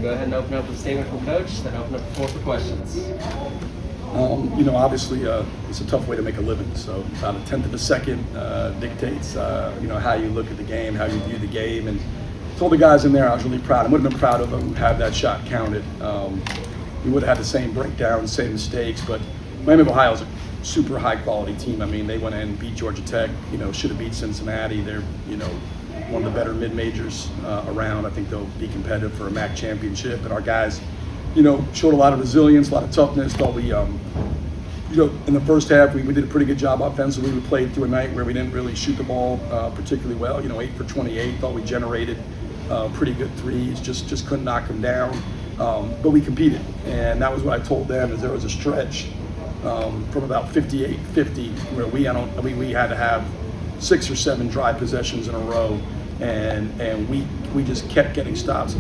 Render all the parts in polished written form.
go ahead and open up with a statement from Coach, then open up the floor for questions. Obviously, it's a tough way to make a living. So about a tenth of a second dictates, how you look at the game, how you view the game. And told the guys in there I was really proud. I would have been proud of them have that shot counted. We would have had the same breakdowns, same mistakes, but Miami of Ohio is a super high quality team. I mean, they went in and beat Georgia Tech. Should have beat Cincinnati. They're one of the better mid majors around. I think they'll be competitive for a MAC championship. And our guys, showed a lot of resilience, a lot of toughness. Thought we, in the first half, we did a pretty good job offensively. We played through a night where we didn't really shoot the ball particularly well. 8 for 28. Thought we generated pretty good threes. Just couldn't knock them down. But we competed, and that was what I told them. Is there was a stretch from about 58-50 where we had to have 6 or 7 dry possessions in a row, and we just kept getting stops.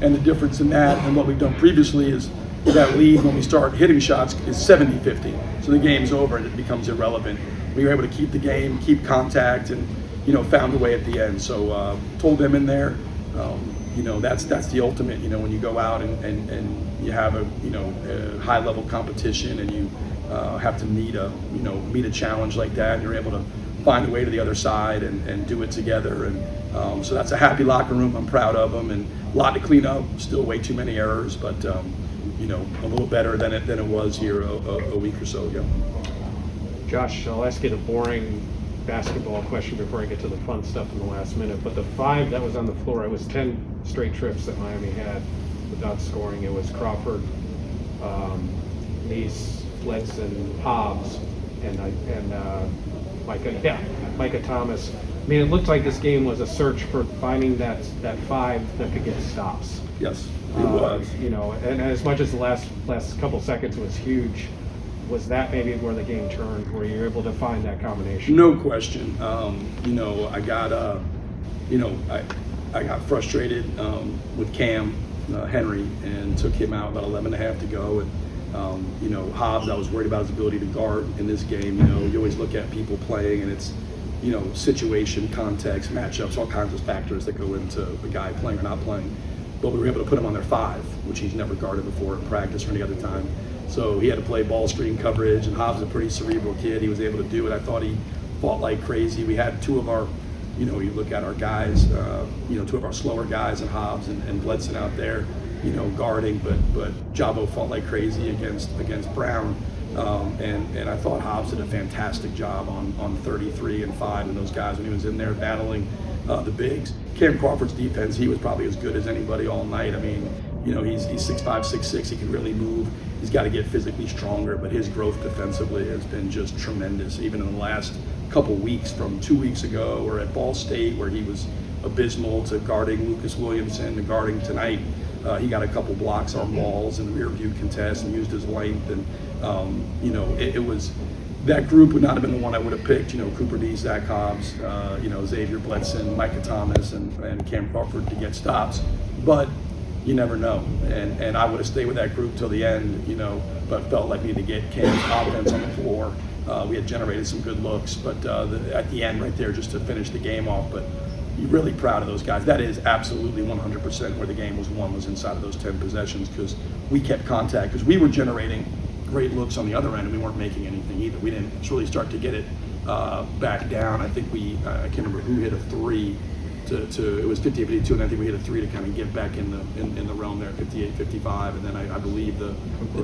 And the difference in that and what we've done previously is that lead when we start hitting shots is 70-50. So the game's over and it becomes irrelevant. We were able to keep the game, keep contact, and found a way at the end. So told them in there, that's the ultimate. When you go out and you have a high level competition and you have to meet a challenge like that, and you're able to find a way to the other side and do it together. And so that's a happy locker room. I'm proud of them, and a lot to clean up. Still way too many errors, but a little better than it was here a week or so ago. Josh, I'll ask you the boring basketball question before I get to the fun stuff in the last minute. But the 5 that was on the floor, it was 10 straight trips that Miami had without scoring. It was Crawford, Neese, Bledson, Hobbs, and Micah Thomas. I mean, it looked like this game was a search for finding that 5 that could get stops. Yes, it was. And as much as the last couple seconds was huge, was that maybe where the game turned, where you're able to find that combination? No question. I got I got frustrated with Cam Henry and took him out about 11 and a half to go. And Hobbs, I was worried about his ability to guard in this game. You always look at people playing, and it's situation, context, matchups, all kinds of factors that go into the guy playing or not playing. But we were able to put him on their 5, which he's never guarded before in practice or any other time. So he had to play ball screen coverage, and Hobbs is a pretty cerebral kid. He was able to do it. I thought he fought like crazy. We had 2 of our, you look at our guys, 2 of our slower guys, and Hobbs and Bledson out there, guarding. But Jabo fought like crazy against Brown, and I thought Hobbs did a fantastic job on 33 and 5 and those guys when he was in there battling the bigs. Cam Crawford's defense, he was probably as good as anybody all night. I mean, he's 6'5", 6'6", he can really move. He's got to get physically stronger, but his growth defensively has been just tremendous, even in the last couple weeks, from 2 weeks ago or at Ball State where he was abysmal to guarding Lucas Williamson to guarding tonight. He got a couple blocks on balls and rear view contests and used his length, and it was, that group would not have been the one I would have picked. Cooper D, Zach Hobbs, Xavier Bledson, Micah Thomas, and Cam Crawford to get stops, but you never know. And I would have stayed with that group till the end, but felt like we needed to get Cam's offense on the floor. We had generated some good looks, but at the end right there, just to finish the game off. But you're really proud of those guys. That is absolutely 100% where the game was won, was inside of those 10 possessions, because we kept contact, because we were generating great looks on the other end, and we weren't making anything either. We didn't really start to get it back down. I think I can't remember who hit a 3 to it was 58-52, and I think we hit a 3 to kind of get back in the realm there, 58-55, and then I believe the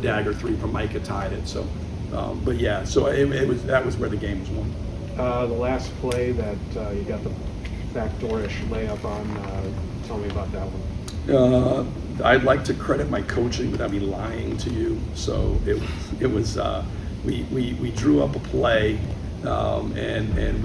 dagger 3 from Micah tied it. So, but yeah, so that was where the game was won. The last play that you got the backdoorish layup on, tell me about that one. I'd like to credit my coaching, but I'd be lying to you. So it was we drew up a play. And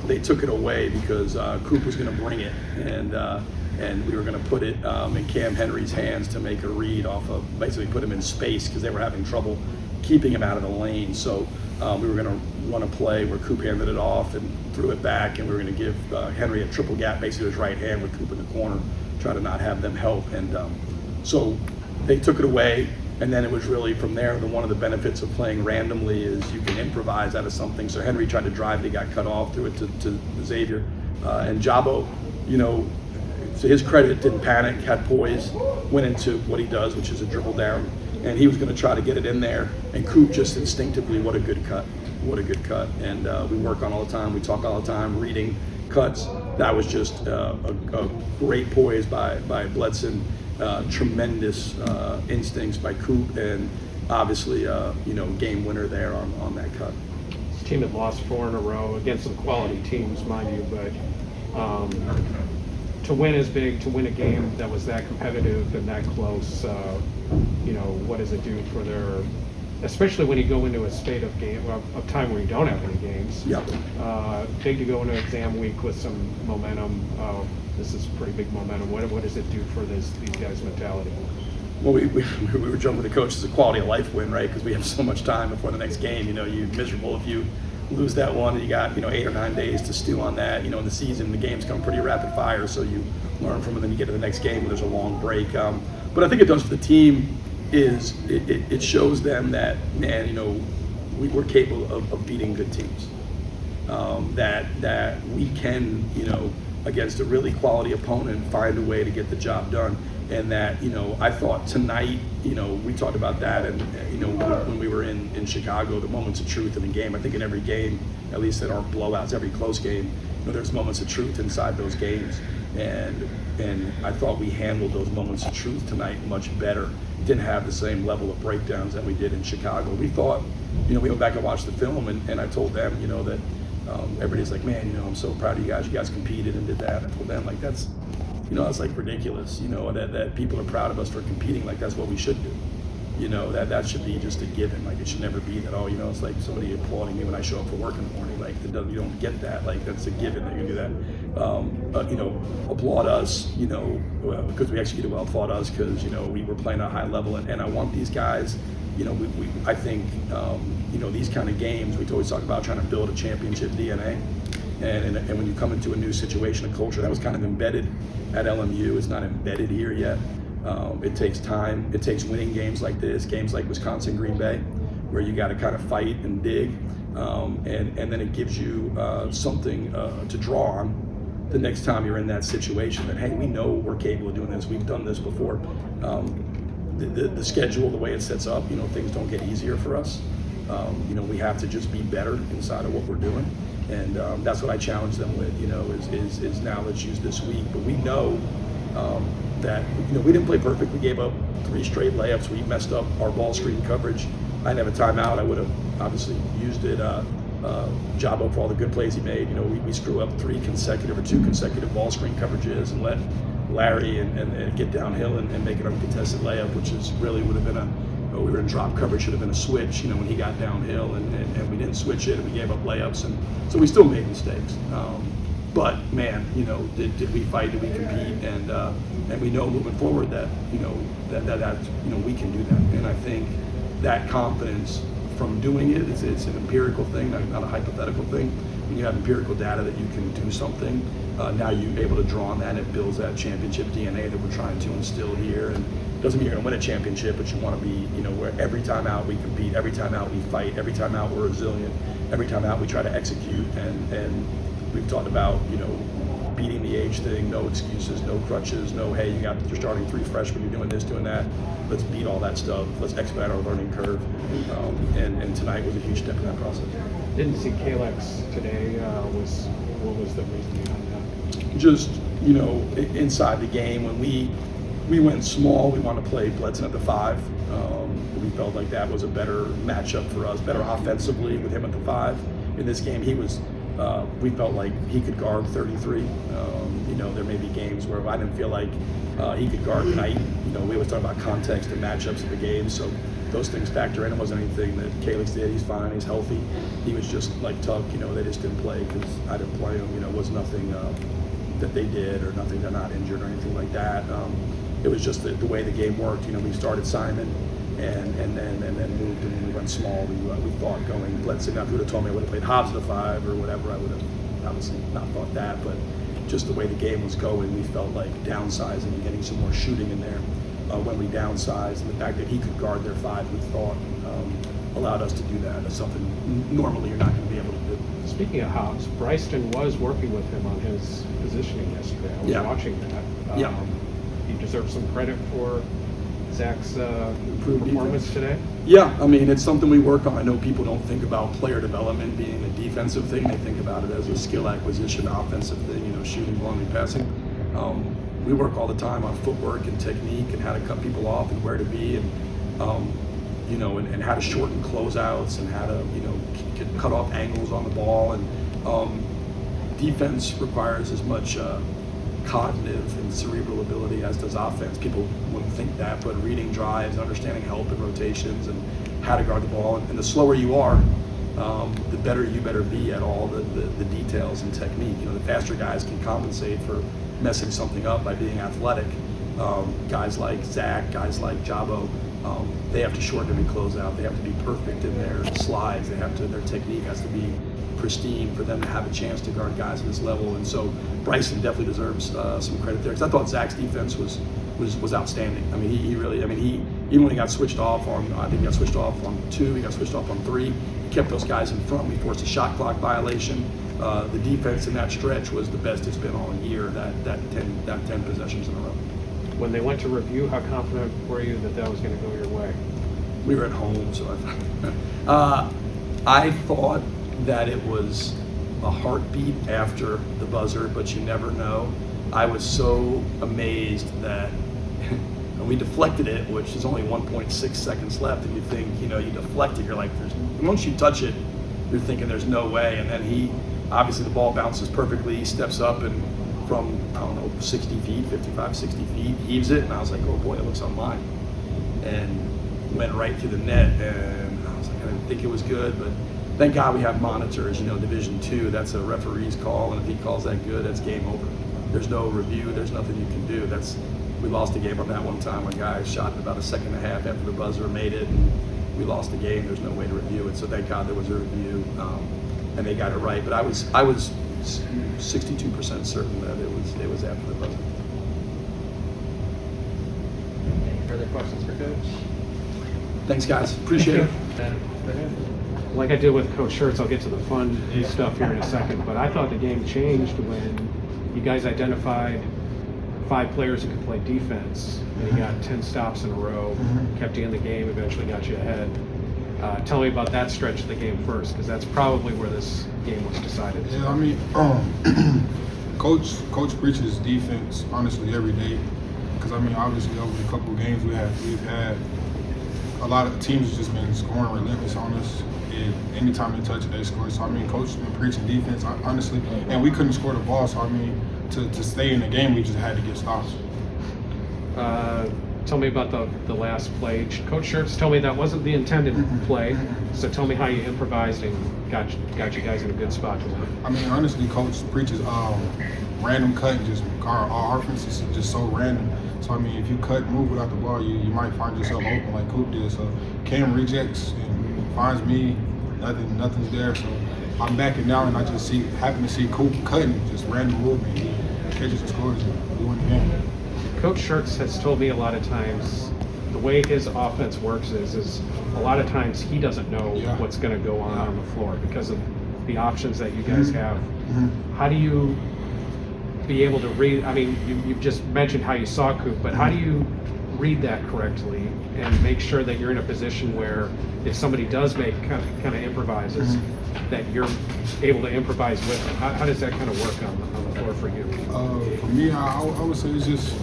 they took it away because Coop was going to bring it, and we were going to put it in Cam Henry's hands to make a read off of, basically put him in space because they were having trouble keeping him out of the lane. So we were going to run a play where Coop handed it off and threw it back, and we were going to give Henry a triple gap, basically his right hand with Coop in the corner, try to not have them help. And so they took it away. And then it was really from there, one of the benefits of playing randomly is you can improvise out of something. So Henry tried to drive, they got cut off, threw it to Xavier. And Jabo, to his credit, didn't panic, had poise, went into what he does, which is a dribble down, and he was going to try to get it in there. And Coop just instinctively, what a good cut, what a good cut. And we work on all the time, we talk all the time, reading cuts. That was just a great poise by Bledson, tremendous instincts by Coop, and obviously, game winner there on that cut. This team had lost 4 in a row against some quality teams, mind you, but to win is big. To win a game that was that competitive and that close, what does it do for their, especially when you go into a state of time where you don't have any games. Yeah. Big to go into exam week with some momentum. This is pretty big momentum. What does it do for these guys' mentality? Well, we were joking with the coach, it's a quality of life win, right? Because we have so much time before the next game. You're miserable if you lose that one, and you got 8 or 9 days to stew on that. In the season, the games come pretty rapid fire, so you learn from it. Then you get to the next game, and there's a long break. But I think it does for the team is it shows them that, man, we're capable of beating good teams. That we can, against a really quality opponent, find a way to get the job done. And that, I thought tonight, we talked about that, and when we were in Chicago, the moments of truth in the game. I think in every game, at least in our blowouts, every close game, there's moments of truth inside those games. And I thought we handled those moments of truth tonight much better. Didn't have the same level of breakdowns that we did in Chicago. We thought, we went back and watched the film, and I told them, that everybody's like, man, I'm so proud of you guys. You guys competed and did that. I told them, like, that's like ridiculous, that people are proud of us for competing. Like, that's what we should do. That should be just a given. Like, it should never be that, it's like somebody applauding me when I show up for work in the morning. Like, you don't get that. Like, that's a given that you do that. But, applaud us, because we executed well, applaud us because, we were playing at a high level. And I want these guys, I think, these kind of games, we always talk about trying to build a championship DNA. And when you come into a new situation, a culture that was kind of embedded at LMU, it's not embedded here yet. It takes time. It takes winning games like this, games like Wisconsin, Green Bay, where you got to kind of fight and dig, and then it gives you something to draw on the next time you're in that situation. That, hey, we know we're capable of doing this. We've done this before. The schedule, the way it sets up, things don't get easier for us. We have to just be better inside of what we're doing. And that's what I challenge them with, is now let's use this week. But we know that, we didn't play perfect. We gave up 3 straight layups. We messed up our ball screen coverage. I didn't have a timeout. I would have obviously used it. Jabo for all the good plays he made. We screw up 2 consecutive ball screen coverages and let Larry and get downhill and make an uncontested layup, which is really would have been we were in drop coverage, should have been a switch, when he got downhill, and we didn't switch it, and we gave up layups, and so we still made mistakes. But man, did we fight? Did we compete? And we know moving forward that that we can do that. And I think that confidence from doing it, it's an empirical thing, not a hypothetical thing. When you have empirical data that you can do something, now you're able to draw on that, and it builds that championship DNA that we're trying to instill here. And doesn't mean you're going to win a championship, but you want to be, where every time out we compete, every time out we fight, every time out we're resilient, every time out we try to execute. And we've talked about, beating the age thing, no excuses, no crutches, no, hey, you're starting 3 freshmen, you're doing this, doing that. Let's beat all that stuff. Let's expedite our learning curve. And tonight was a huge step in that process. Didn't see Kalex today. What was the reason behind that? Just, inside the game, when we went small, we wanted to play Bledson at the 5. We felt like that was a better matchup for us, better offensively with him at the 5. In this game, we felt like he could guard 33. There may be games where I didn't feel like he could guard tonight. We always talk about context and matchups of the game, so those things factor in. It wasn't anything that Kalex did. He's fine. He's healthy. He was just like Tuck. They just didn't play because I didn't play him. It was nothing that they did or nothing. They're not injured or anything like that. It was just the way the game worked. We started Simon and then moved and we went small. We thought going Bledson. Now, if you would have told me I would have played Hobbs at the 5 or whatever, I would have obviously not thought that. But just the way the game was going, we felt like downsizing and getting some more shooting in there when we downsized. And the fact that he could guard their 5, we thought allowed us to do that. That's something normally you're not going to be able to do. Speaking of Hobbs, Bryston was working with him on his positioning yesterday. I was watching that. Yeah. You deserve some credit for Zach's Improved performance defense. today. Yeah, I mean, it's something we work on. I know people don't think about player development being a defensive thing. They think about it as a skill acquisition, offensive thing, shooting, blocking, passing. We work all the time on footwork and technique and how to cut people off and where to be and, and how to shorten closeouts and how to, cut off angles on the ball. And defense requires as much cognitive and cerebral ability as does offense. People wouldn't think that, but reading drives, understanding help and rotations and how to guard the ball. And the slower you are, the better you better be at all the details and technique. The faster guys can compensate for messing something up by being athletic. Guys like Zach, guys like Jabo, they have to shorten every closeout. They have to be perfect in their slides. Their technique has to be pristine for them to have a chance to guard guys at this level. And so Bryson definitely deserves some credit there, because I thought Zach's defense was outstanding. I mean, he really, even when he got switched off on, I think he got switched off on 2, he got switched off on 3, he kept those guys in front. We forced a shot clock violation. The defense in that stretch was the best it's been all year, that 10 possessions in a row. When they went to review, how confident were you that was going to go your way? We were at home, so I thought that it was a heartbeat after the buzzer, but you never know. I was so amazed that and we deflected it, which is only 1.6 seconds left, and you think, you deflect it, you're like, once you touch it, you're thinking there's no way, and then obviously the ball bounces perfectly, he steps up and from, 60 feet, 55, 60 feet, heaves it, and I was like, oh boy, it looks on mine. And went right through the net, and I was like, I didn't think it was good, but thank God we have monitors. Division II, that's a referee's call, and if he calls that good, that's game over. There's no review, there's nothing you can do. We lost a game on that one time. A guy shot in about a second and a half after the buzzer made it, and we lost the game. There's no way to review it, so thank God there was a review, and they got it right. But I was 62% certain that it was after the buzzer. Any further questions for Coach? Thanks, guys. Appreciate it. Like I did with Coach Schertz, I'll get to the fun stuff here in a second, but I thought the game changed when you guys identified 5 players who could play defense, and you got 10 stops in a row, kept you in the game, eventually got you ahead. Tell me about that stretch of the game first, because that's probably where this game was decided. Yeah, Coach preaches defense honestly every day, because obviously over the couple of games we've had a lot of teams just been scoring relentless on us, and anytime they touch it, they score. So Coach has been preaching defense honestly, and we couldn't score the ball. So to stay in the game, we just had to get stops. Tell me about the last play. Coach Schertz told me that wasn't the intended play, so tell me how you improvised and got you guys in a good spot to win. Honestly, Coach preaches random cut. Just our offense is just so random. So if you cut, move without the ball, you might find yourself open like Coop did. So Cam rejects and finds me, nothing's there. So I'm backing down, and I just happen to see Coop cutting, just random movement. He catches and scores, and we win the game. Coach Schertz has told me a lot of times the way his offense works is a lot of times he doesn't know what's going to go on the floor because of the options that you guys have. How do you be able to read? You've just mentioned how you saw Coop, but how do you read that correctly and make sure that you're in a position where if somebody does make kind of improvises, that you're able to improvise with them? How does that kind of work on the floor for you? For me, I would say it's just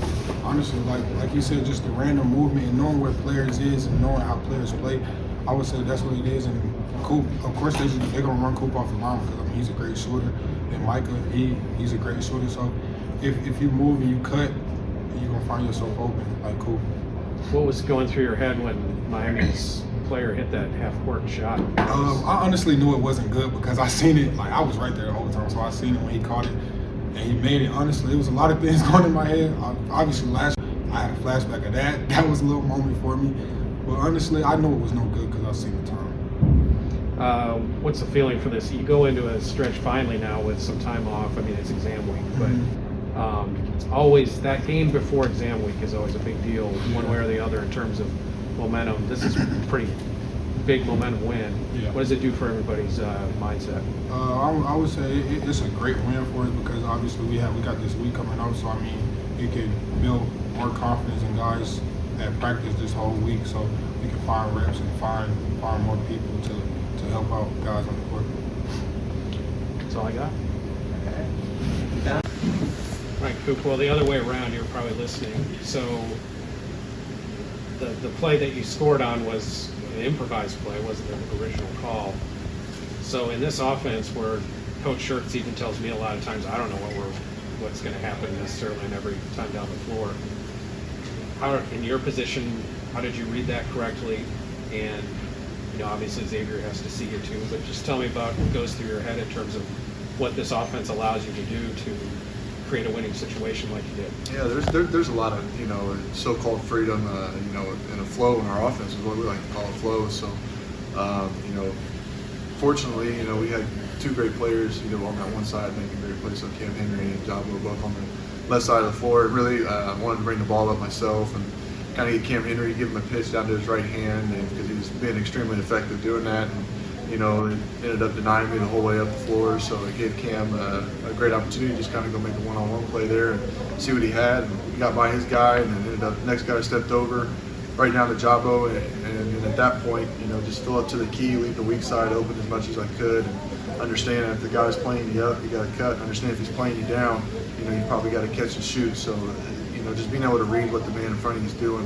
honestly like you said, just the random movement and knowing where players is and knowing how players play. I would say that's what it is. And Coop, of course, they're gonna run Coop off the line because he's a great shooter. And Micah, he's a great shooter. So if you move and you cut, you're gonna find yourself open like Coop. What was going through your head when Miami's player hit that half-court shot? I honestly knew it wasn't good because I seen it. Like, I was right there the whole time, so I seen it when he caught it and he made it. Honestly, it was a lot of things going in my head. Obviously, last year, I had a flashback of that. That was a little moment for me. But honestly, I knew it was no good because I seen the time. What's the feeling for this? You go into a stretch finally now with some time off. It's exam week, but it's always that game before exam week is always a big deal, one way or the other, in terms of momentum. This is a pretty big momentum win. Yeah. What does it do for everybody's mindset? I would say it's a great win for us because obviously we got this week coming up. So it can build more confidence in guys that practice this whole week, so we can find reps and find more people to help out guys on the court. That's all I got. Right, Coop. Well, the other way around, you were probably listening. So the play that you scored on was an improvised play, wasn't the original call. So in this offense, where Coach Schertz even tells me a lot of times, I don't know what's going to happen necessarily in every time down the floor. How, in your position, how did you read that correctly? And obviously Xavier has to see it too, but just tell me about what goes through your head in terms of what this offense allows you to do to create a winning situation like you did. Yeah, there's a lot of so-called freedom, in a flow in our offense is what we like to call it, flow. So, fortunately, we had two great players, on that one side making great plays. So Cam Henry and Jabo both on the left side of the floor. Really, I wanted to bring the ball up myself and kind of get Cam Henry, give him a pitch down to his right hand, because he was being extremely effective doing that. And, it ended up denying me the whole way up the floor, so it gave Cam a great opportunity to just kind of go make a one-on-one play there and see what he had. And he got by his guy, and then ended up the next guy stepped over right down to Jabo, and at that point, just fill up to the key, leave the weak side open as much as I could, and understand that if the guy's playing you up, you got to cut. Understand if he's playing you down, you probably got to catch and shoot. So, just being able to read what the man in front of you is doing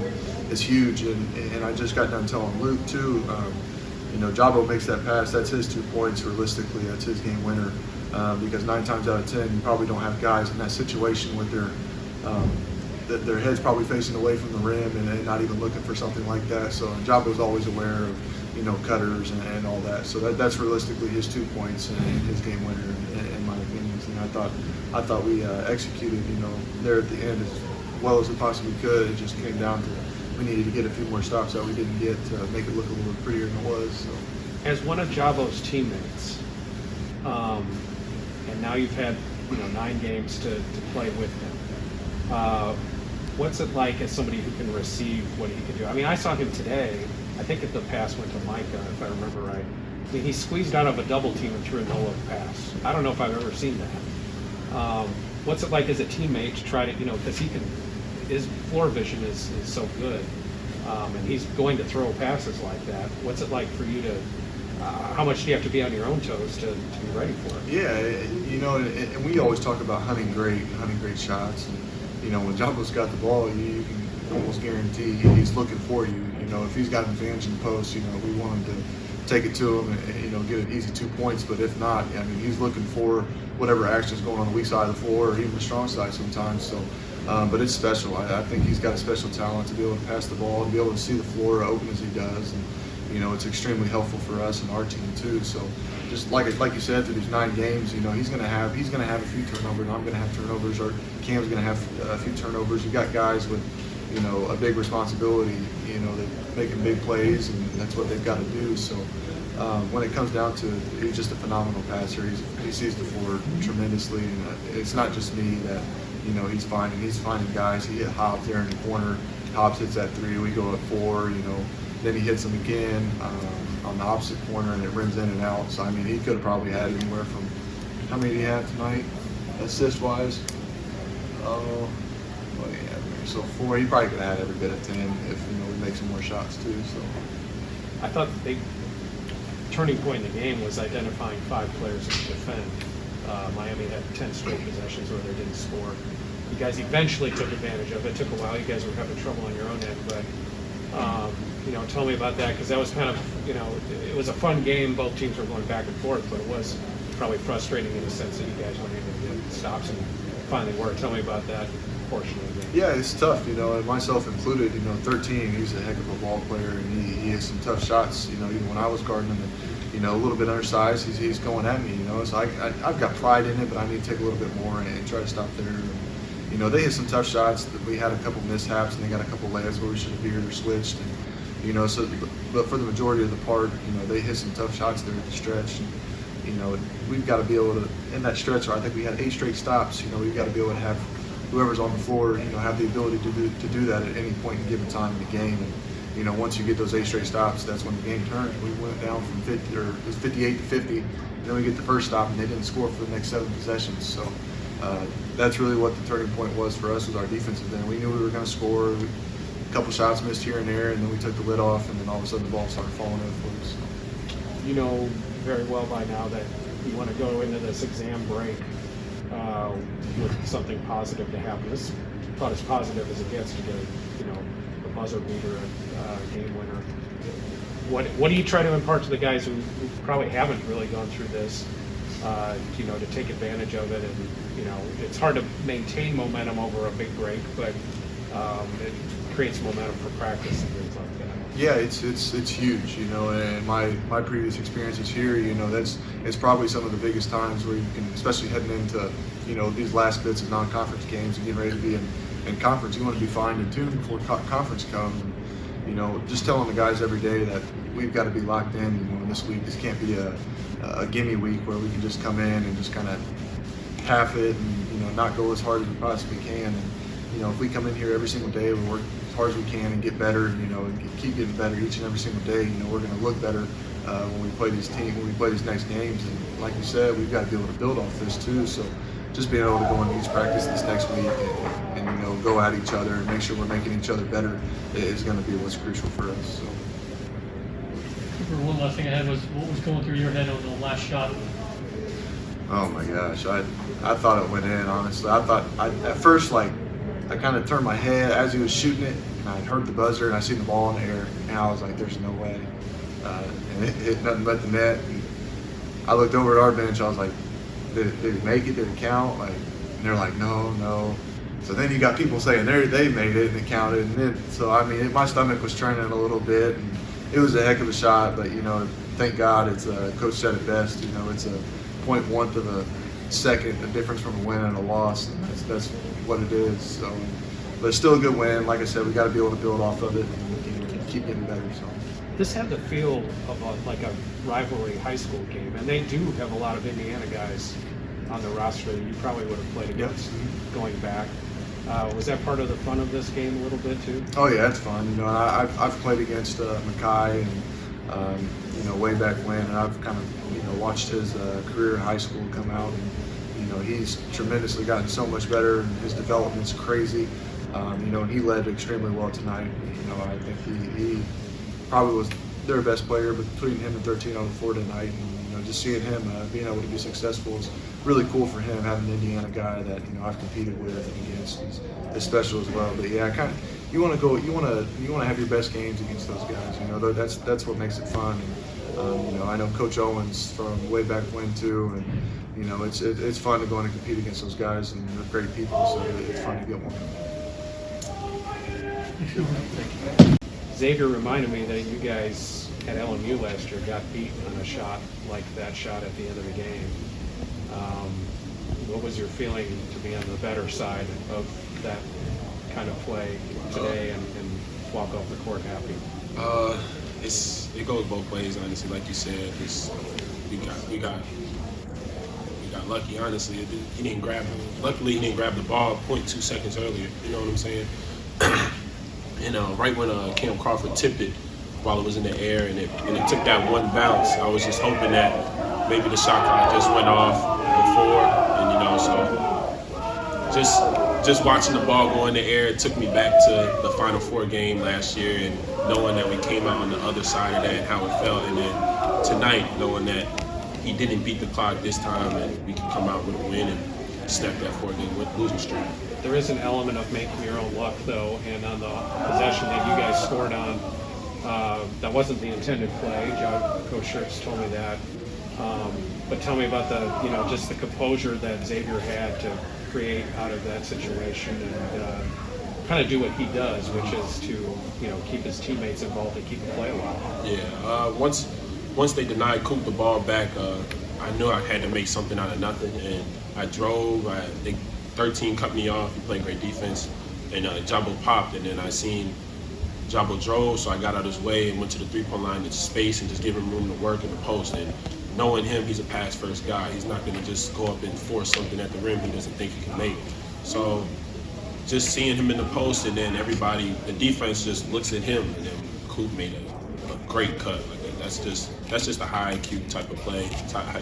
is huge. And I just got done telling Luke too. Jabo makes that pass, that's his 2 points. Realistically, that's his game winner, because 9 times out of 10, you probably don't have guys in that situation with their heads probably facing away from the rim and not even looking for something like that. So Jabo's always aware of cutters and all that. So that's realistically his 2 points and his game winner, in my opinion. And I thought we executed there at the end as well as we possibly could. It just came down to we needed to get a few more stops that we didn't get to make it look a little prettier than it was. So. As one of Jabo's teammates, and now you've had 9 games to play with him, what's it like as somebody who can receive what he can do? I mean, I saw him today. I think the pass went to Micah, if I remember right. I mean, he squeezed out of a double team and threw a no-look pass. I don't know if I've ever seen that. What's it like as a teammate to try to, because his floor vision is so good, and he's going to throw passes like that. What's it like for you to, how much do you have to be on your own toes to be ready for it? Yeah, and we always talk about hunting great shots. And, when Jabo's got the ball, you can almost guarantee he's looking for you. If he's got an advantage in the post, we want him to take it to him and, get an easy 2 points. But if not, he's looking for whatever action's going on the weak side of the floor or even the strong side sometimes. So. But it's special. I think he's got a special talent to be able to pass the ball and be able to see the floor open as he does. And it's extremely helpful for us and our team too. So just like you said, through these 9 games, he's gonna have a few turnovers. I'm gonna have turnovers, or Cam's gonna have a few turnovers. You got guys with a big responsibility. They're making big plays, and that's what they've got to do. So. When it comes down to it, he's just a phenomenal passer. He sees the floor tremendously, and it's not just me that he's finding guys. He hit Hobbs there in the corner. Hobbs hits that 3. We go up 4. Then he hits him again on the opposite corner, and it rims in and out. So he could have probably had anywhere from how many did he have tonight, assist wise? So 4. He probably could have had every bit of 10 if we make some more shots too. So I thought the big turning point in the game was identifying 5 players to defend. Miami had 10 straight possessions where they didn't score. You guys eventually took advantage of it. It took a while. You guys were having trouble on your own end, but tell me about that, because that was kind of, it was a fun game. Both teams were going back and forth, but it was probably frustrating in the sense that you guys weren't able to get stops and finally worked. Tell me about that portion of the game. Yeah, it's tough, and myself included. 13, he's a heck of a ball player, and he hits some tough shots. Even when I was guarding him, and, a little bit undersized, he's going at me. So I've got pride in it, but I need to take a little bit more and try to stop there. And, they hit some tough shots. We had a couple mishaps, and they got a couple layups where we should have veered or switched. And, but for the majority of the part, they hit some tough shots there at the stretch. And, we've got to be able to, in that stretch, I think we had 8 straight stops. We've got to be able to have whoever's on the floor, have the ability to do that at any point in given time in the game. And, once you get those 8 straight stops, that's when the game turned. We went down from 50, or it was 58 to 50, and then we get the first stop, and they didn't score for the next 7 possessions. So, that's really what the turning point was for us, was our defensive end. We knew we were going to score. A couple shots missed here and there, and then we took the lid off, and then all of a sudden the ball started falling in for us. You know very well by now that you want to go into this exam break with something positive to happen. This is about as positive as it gets to get, a buzzer beater, a game winner. What do you try to impart to the guys who probably haven't really gone through this, to take advantage of it? And, it's hard to maintain momentum over a big break, but it creates momentum for practice and things like that. Yeah, it's huge, and my previous experiences here, it's probably some of the biggest times where you can, especially heading into, these last bits of non-conference games and getting ready to be in conference. You want to be fine and tuned before conference comes. And, just telling the guys every day that we've got to be locked in. This week, this can't be a gimme week where we can just come in and just kind of half it and, not go as hard as we possibly can. And, if we come in here every single day, we work as hard as we can and get better, and keep getting better each and every single day, we're going to look better when we play these teams, when we play these next games. And like you said, we've got to be able to build off this too. So just being able to go into each practice this next week and go at each other and make sure we're making each other better is going to be what's crucial for us. So. One last thing I had was, what was going through your head on the last shot? Oh my gosh, I thought it went in, honestly. At first, I kind of turned my head as he was shooting it, and I heard the buzzer, and I seen the ball in the air, and I was like, there's no way. And it hit nothing but the net. And I looked over at our bench, I was like, did it make it? Did it count? And they're like, no. So then you got people saying they made it, and it counted. And then, so, my stomach was churning a little bit, and it was a heck of a shot, but, thank God, it's Coach said it best, it's a 0.1 of a second, the difference from a win and a loss, and that's what it is. So, but it's still a good win. Like I said, we got to be able to build off of it and keep getting better. So. This had the feel of a rivalry high school game, and they do have a lot of Indiana guys on the roster that you probably would have played against going back. Was that part of the fun of this game a little bit too? Oh yeah, it's fun. I've played against Mackay and way back when, and I've kind of watched his career in high school come out, and he's tremendously gotten so much better, and his development's crazy. And he led extremely well tonight. I think he probably was their best player, but between him and 13 on the floor tonight, and just seeing him being able to be successful is really cool for him. Having an Indiana guy that I've competed with and against is special as well. But yeah, you want to have your best games against those guys. That's what makes it fun. And I know Coach Owens from way back when too, and it's fun to go in and compete against those guys, and they're great people. So it's fun to get one. Xavier reminded me that you guys at LMU last year got beat on a shot like that shot at the end of the game. What was your feeling to be on the better side of that kind of play today and walk off the court happy? It goes both ways, honestly. Like you said, we got lucky. Honestly, he didn't grab him. Luckily, he didn't grab the ball 0.2 seconds earlier. You know what I'm saying? And right when Cam Crawford tipped it while it was in the air, and it took that one bounce, I was just hoping that maybe the shot clock just went off before, and so just watching the ball go in the air, it took me back to the Final Four game last year, and knowing that we came out on the other side of that and how it felt, and then tonight knowing that he didn't beat the clock this time, and we can come out with a win and snap that 4-game losing streak. There is an element of making your own luck, though, and on the possession that you guys scored on, that wasn't the intended play. Coach Schertz told me that. But tell me about just the composure that Xavier had to create out of that situation and kind of do what he does, which is to keep his teammates involved and keep the play alive. Yeah. Once they denied Coop the ball back, I knew I had to make something out of nothing, and I drove. I think 13 cut me off. He played great defense, and Jabo popped, and then I seen Jabo drove, so I got out of his way and went to the three-point line into space and just gave him room to work in the post. And knowing him, he's a pass-first guy. He's not going to just go up and force something at the rim he doesn't think he can make. So just seeing him in the post, and then the defense just looks at him, and then Coop made a great cut. That's just a high IQ type of play.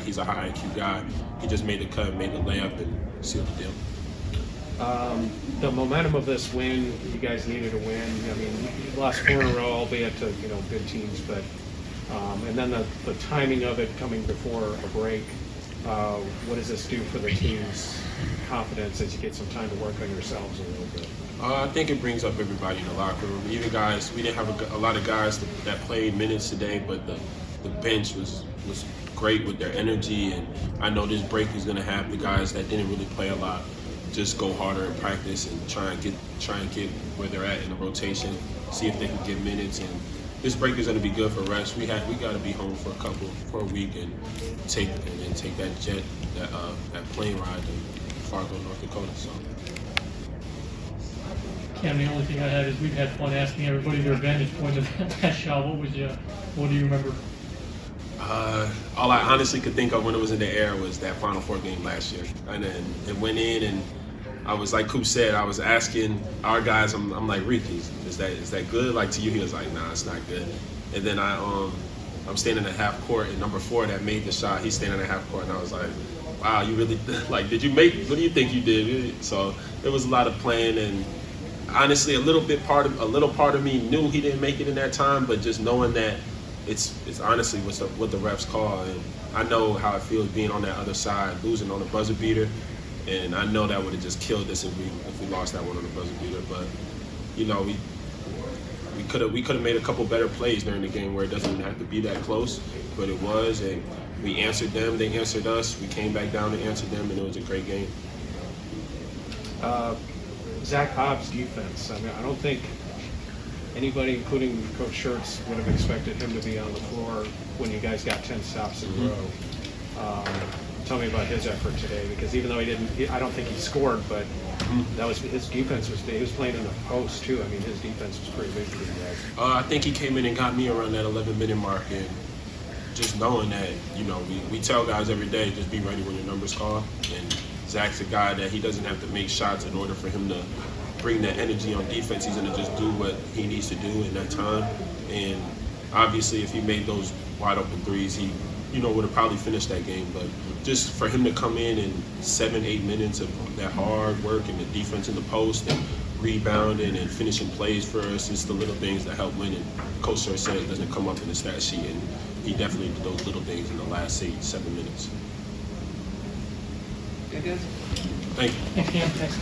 He's a high IQ guy. He just made the cut, made the layup, and sealed the deal. The momentum of this win, you guys needed a win. I mean, you lost 4 in a row, albeit to good teams, but and then the timing of it coming before a break. What does this do for the team's confidence as you get some time to work on yourselves a little bit? I think it brings up everybody in the locker room. Even guys, we didn't have a lot of guys that played minutes today, but the bench was great with their energy. And I know this break is going to have the guys that didn't really play a lot just go harder in practice and try and get where they're at in the rotation, see if they can get minutes. And this break is going to be good for rest. We got to be home for a week and take that plane ride to Fargo, North Dakota. So. Cam, the only thing I had is we've had fun asking everybody their vantage point of that shot. What do you remember? All I honestly could think of when it was in the air was that Final Four game last year. And then it went in, and I was like Coop said, I was asking our guys, I'm like, Ricky, is that good? Like to you, he was like, nah, it's not good. And then I'm standing at half court, and number 4 that made the shot, he's standing at half court, and I was like, wow, you really, like, did you make, what do you think you did? So there was a lot of playing, and honestly, a little part of me knew he didn't make it in that time, but just knowing that it's honestly what the refs call, and I know how it feels being on that other side, losing on a buzzer beater, and I know that would have just killed us if we lost that one on the buzzer beater. But we could have made a couple better plays during the game where it doesn't even have to be that close, but it was, and we answered them, they answered us, we came back down and answered them, and it was a great game. Zach Hobbs' defense. I mean, I don't think anybody, including Coach Schertz, would have expected him to be on the floor when you guys got 10 stops in a row. Tell me about his effort today, because even though I don't think he scored, but that was his defense. He was playing in the post too. I mean, his defense was pretty big for you guys. I think he came in and got me around that 11-minute mark, and just knowing that, we tell guys every day, just be ready when your number's called. And Zach's a guy that he doesn't have to make shots in order for him to bring that energy on defense. He's going to just do what he needs to do in that time. And obviously, if he made those wide open threes, he would have probably finished that game. But just for him to come in 7-8 minutes of that hard work and the defense in the post and rebounding and finishing plays for us, it's the little things that help win. And Coach Schertz said it doesn't come up in the stat sheet, and he definitely did those little things in the last 7 minutes. Good, guys. Thank you. Thanks, Cam. Thanks,